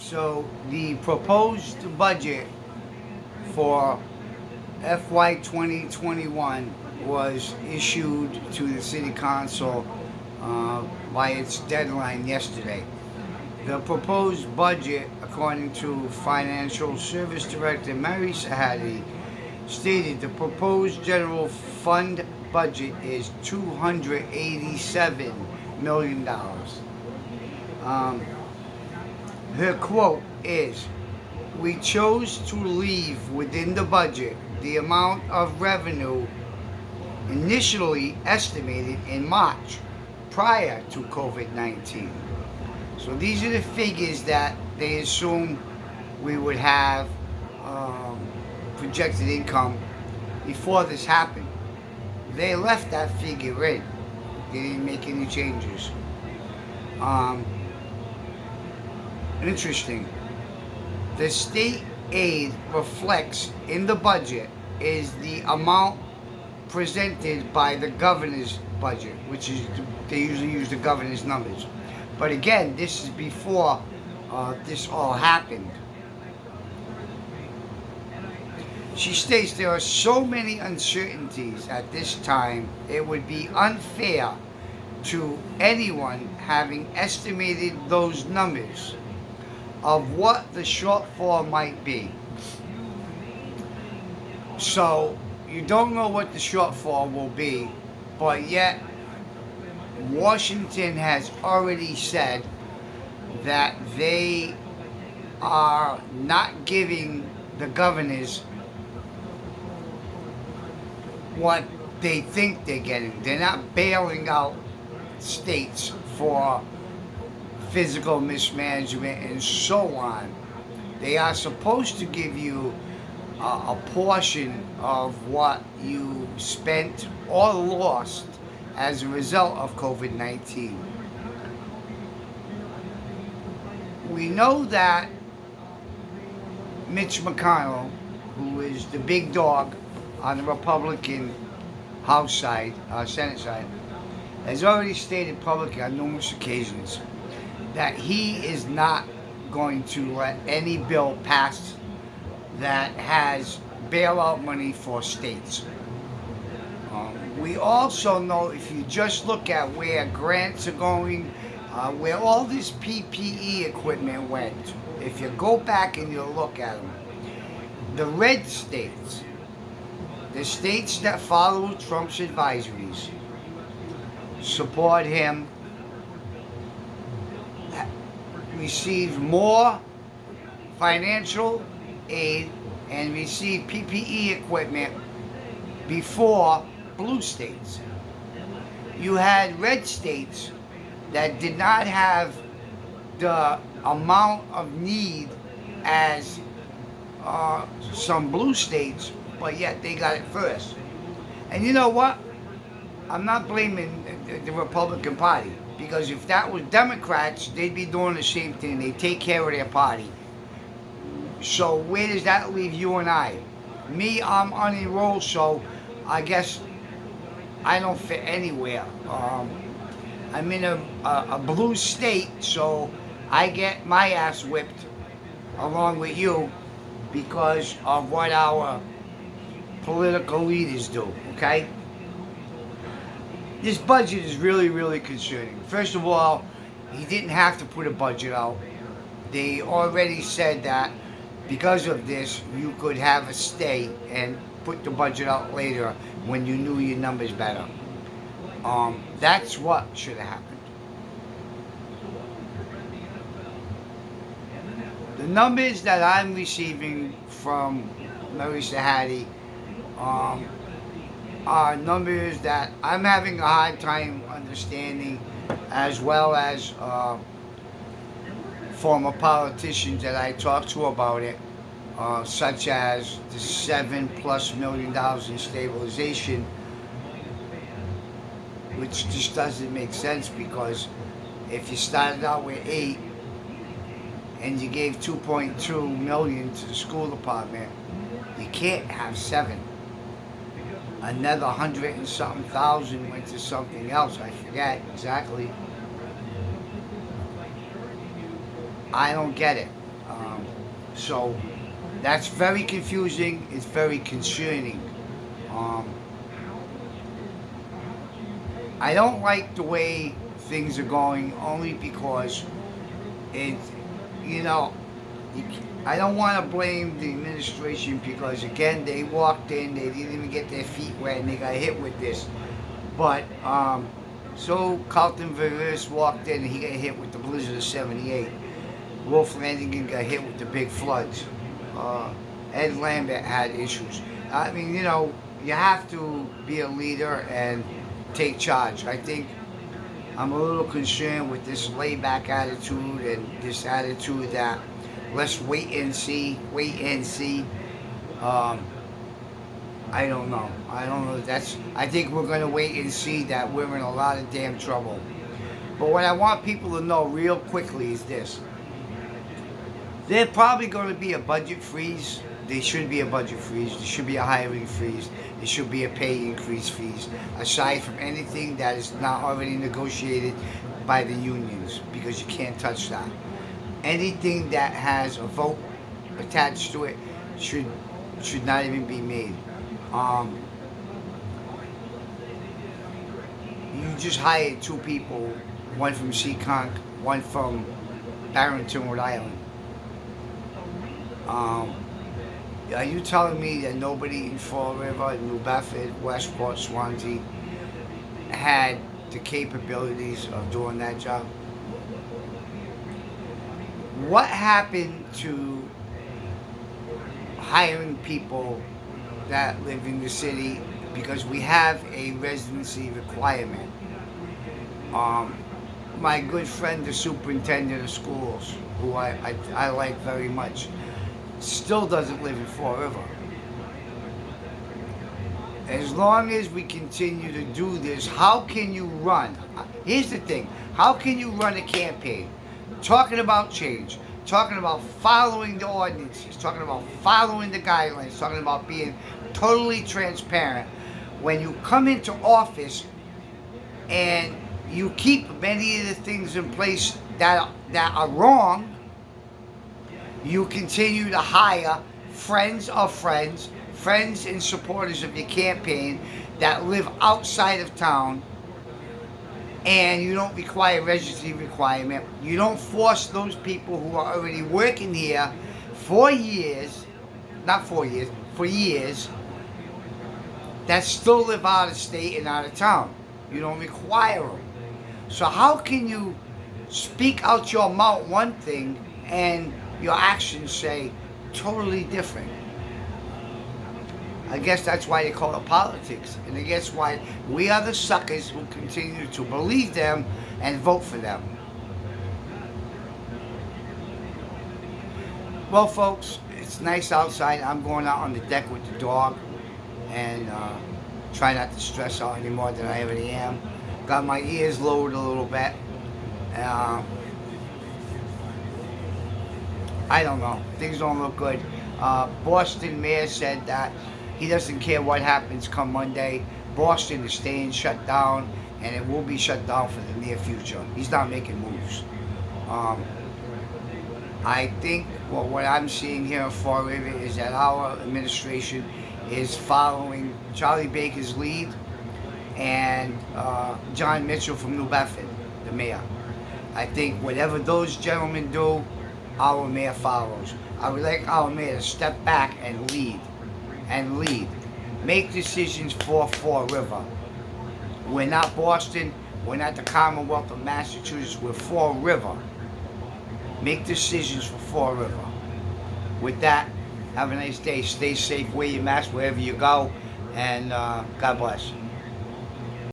So the proposed budget for FY 2021 was issued to the City Council by its deadline yesterday. The proposed budget, according to Financial Service Director Mary Sahadi, stated the proposed general fund budget is $287 million. Um, Her quote is, "We chose to leave within the budget the amount of revenue initially estimated in March prior to COVID-19. So these are the figures that they assumed we would have projected income before this happened. They left that figure in. They didn't make any changes. Um, Interesting. The state aid reflects in the budget is the amount presented by the governor's budget, which is, they usually use the governor's numbers. But again, this is before this all happened. She states there are so many uncertainties at this time, it would be unfair to anyone having estimated those numbers of what the shortfall might be. So you don't know what the shortfall will be, but yet Washington has already said that they are not giving the governors what they think they're getting. They're not bailing out states for physical mismanagement and so on. They are supposed to give you a portion of what you spent or lost as a result of COVID-19. We know that Mitch McConnell, who is the big dog on the Republican House side, Senate side, has already stated publicly on numerous occasions that he is not going to let any bill pass that has bailout money for states. We also know, if you just look at where grants are going, where all this PPE equipment went, if you go back and you look at them, the red states, the states that follow Trump's advisories, support him, received more financial aid and received PPE equipment before blue states. You had red states that did not have the amount of need as some blue states, but yet they got it first. And you know what? I'm not blaming the Republican Party, because if that was Democrats, they'd be doing the same thing. They take care of their party. So where does that leave you and I? Me, I'm unenrolled, so I guess I don't fit anywhere. I'm in a blue state, so I get my ass whipped along with you because of what our political leaders do, okay? This budget is really, really concerning. First of all, he didn't have to put a budget out. They already said that because of this, you could have a stay and put the budget out later when you knew your numbers better. That's what should have happened. The numbers that I'm receiving from Mary Sahadi are numbers that I'm having a hard time understanding, as well as former politicians that I talked to about it, such as the $7+ million in stabilization, which just doesn't make sense, because if you started out with 8 and you gave 2.2 million to the school department, you can't have 7. Another 100 and something thousand went to something else. I forget exactly. I don't get it. So that's very confusing. It's very concerning. Um, I don't like the way things are going only because it, you know, I don't want to blame the administration because again they walked in, they didn't even get their feet wet, and they got hit with this. But so Carlton Veris walked in, and he got hit with the blizzard of '78. Wolf Landingen got hit with the big floods. Ed Lambert had issues. I mean, you have to be a leader and take charge. I think I'm a little concerned with this layback attitude and this attitude that let's wait and see. I don't know. I think we're going to wait and see that we're in a lot of damn trouble. But what I want people to know real quickly is this. There's probably going to be a budget freeze. There should be a budget freeze. There should be a hiring freeze. There should be a pay increase freeze. Aside from anything that is not already negotiated by the unions, because you can't touch that. Anything that has a vote attached to it should not even be made. You just hired 2 people, one from Seekonk, one from Barrington, Rhode Island. Are you telling me that nobody in Fall River, New Bedford, Westport, Swansea had the capabilities of doing that job? What happened to hiring people that live in the city because we have a residency requirement? My good friend, the superintendent of schools, who I like very much, still doesn't live in Fall River. As long as we continue to do this, how can you run? Here's the thing. How can you run a campaign talking about change, talking about following the ordinances, talking about following the guidelines, talking about being totally transparent, when you come into office and you keep many of the things in place that are wrong? You continue to hire friends of friends, friends and supporters of your campaign that live outside of town, and you don't require residency requirement. You don't force those people who are already working here for years, not 4 years, for years, that still live out of state and out of town. You don't require them. So how can you speak out your mouth one thing and your actions say totally different? I guess that's why they call it politics. And I guess why we are the suckers who continue to believe them and vote for them. Well, folks, it's nice outside. I'm going out on the deck with the dog and try not to stress out any more than I already am. Got my ears lowered a little bit. I don't know. Things don't look good. Boston mayor said that he doesn't care what happens come Monday. Boston is staying shut down, and it will be shut down for the near future. He's not making moves. I think what I'm seeing here in Fall River is that our administration is following Charlie Baker's lead and John Mitchell from New Bedford, the mayor. I think whatever those gentlemen do, our mayor follows. I would like our mayor to step back and lead. Make decisions for Fall River. We're not Boston. We're not the Commonwealth of Massachusetts. We're Fall River. Make decisions for Fall River. With that, have a nice day. Stay safe. Wear your mask wherever you go. And God bless.